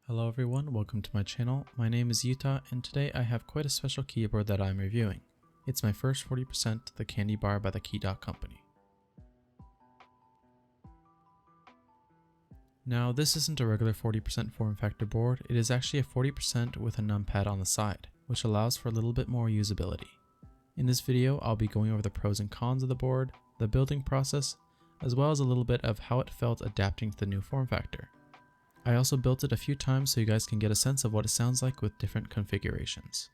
Hello everyone, welcome to my channel. My name is Utah and today I have quite a special keyboard that I'm reviewing. It's my first 40%, the Candy Bar by the Keycult company. Now this isn't a regular 40% form factor board, it is actually a 40% with a numpad on the side, which allows for a little bit more usability. In this video I'll be going over the pros and cons of the board, the building process, as well as a little bit of how it felt adapting to the new form factor. I also built it a few times so you guys can get a sense of what it sounds like with different configurations.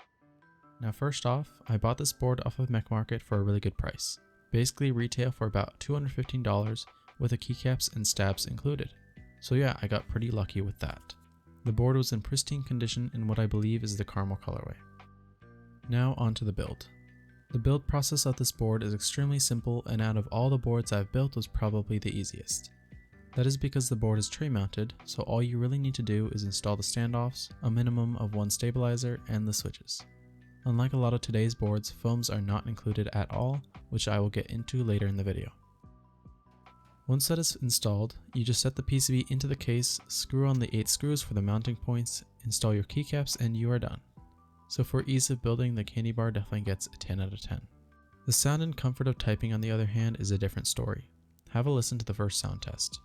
Now first off, I bought this board off of Mech Market for a really good price. Basically retail for about $215 with the keycaps and stabs included. So yeah, I got pretty lucky with that. The board was in pristine condition in what I believe is the caramel colorway. Now onto the build. The build process of this board is extremely simple and out of all the boards I've built was probably the easiest. That is because the board is tray mounted, so all you really need to do is install the standoffs, a minimum of one stabilizer, and the switches. Unlike a lot of today's boards, foams are not included at all, which I will get into later in the video. Once that is installed, you just set the PCB into the case, screw on the 8 screws for the mounting points, install your keycaps, and you are done. So for ease of building, the Candy Bar definitely gets a 10 out of 10. The sound and comfort of typing on the other hand is a different story. Have a listen to the first sound test.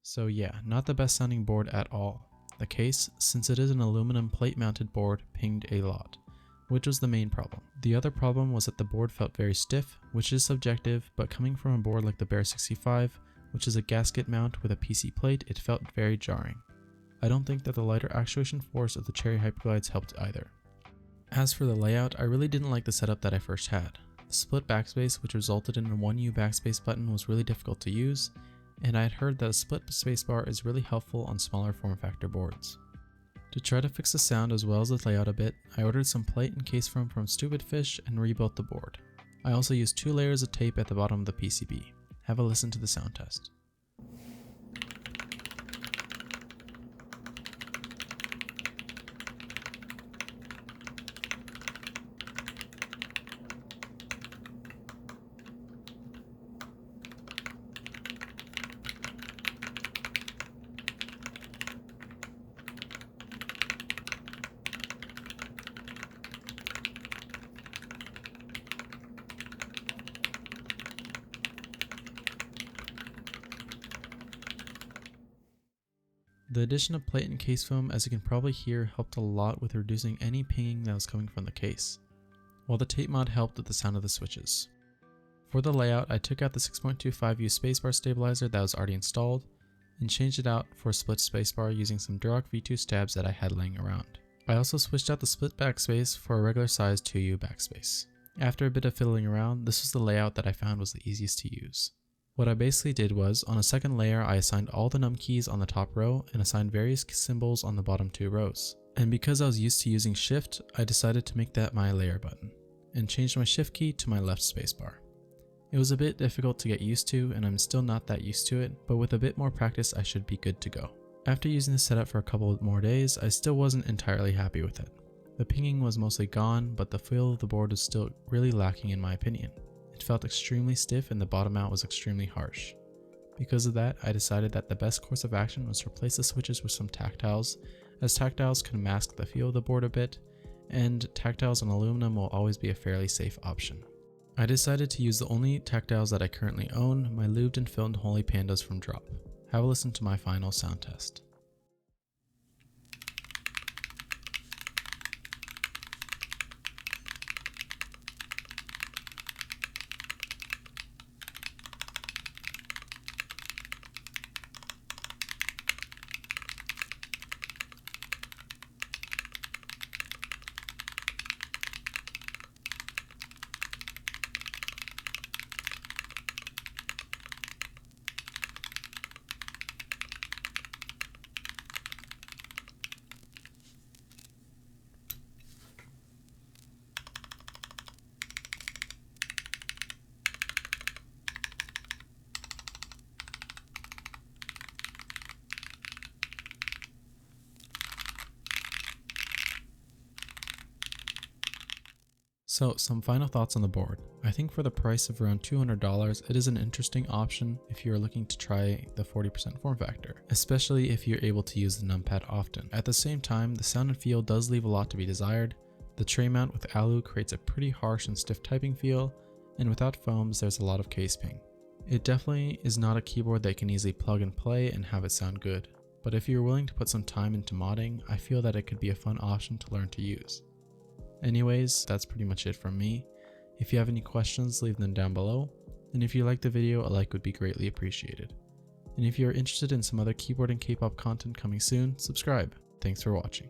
So yeah, not the best sounding board at all. The case, since it is an aluminum plate mounted board, pinged a lot, which was the main problem. The other problem was that the board felt very stiff, which is subjective, but coming from a board like the Bear65, which is a gasket mount with a PC plate, it felt very jarring. I don't think that the lighter actuation force of the Cherry Hyperglides helped either. As for the layout, I really didn't like the setup that I first had. The split backspace, which resulted in a 1U backspace button, was really difficult to use, and I had heard that a split spacebar is really helpful on smaller form factor boards. To try to fix the sound as well as the layout a bit, I ordered some plate and case foam from Stupid Fish and rebuilt the board. I also used 2 layers of tape at the bottom of the PCB. Have a listen to the sound test. The addition of plate and case foam, as you can probably hear, helped a lot with reducing any pinging that was coming from the case, while the tape mod helped with the sound of the switches. For the layout, I took out the 6.25U spacebar stabilizer that was already installed, and changed it out for a split spacebar using some Durock V2 stabs that I had laying around. I also switched out the split backspace for a regular size 2U backspace. After a bit of fiddling around, this was the layout that I found was the easiest to use. What I basically did was, on a second layer I assigned all the num keys on the top row and assigned various symbols on the bottom 2 rows. And because I was used to using shift, I decided to make that my layer button, and changed my shift key to my left spacebar. It was a bit difficult to get used to and I'm still not that used to it, but with a bit more practice I should be good to go. After using this setup for a couple more days, I still wasn't entirely happy with it. The pinging was mostly gone, but the feel of the board was still really lacking in my opinion. It felt extremely stiff and the bottom out was extremely harsh. Because of that, I decided that the best course of action was to replace the switches with some Tactiles, as Tactiles can mask the feel of the board a bit, and Tactiles on aluminum will always be a fairly safe option. I decided to use the only tactiles that I currently own, my lubed and filmed Holy Pandas from Drop. Have a listen to my final sound test. So some final thoughts on the board. I think for the price of around $200, it is an interesting option if you are looking to try the 40% form factor, especially if you're able to use the numpad often. At the same time, the sound and feel does leave a lot to be desired. The tray mount with alu creates a pretty harsh and stiff typing feel, and without foams there's a lot of case ping. It definitely is not a keyboard that can easily plug and play and have it sound good, but if you're willing to put some time into modding, I feel that it could be a fun option to learn to use. Anyways, that's pretty much it from me. If you have any questions, leave them down below. And if you liked the video, a like would be greatly appreciated. And if you are interested in some other keyboard and K-pop content coming soon, subscribe. Thanks for watching.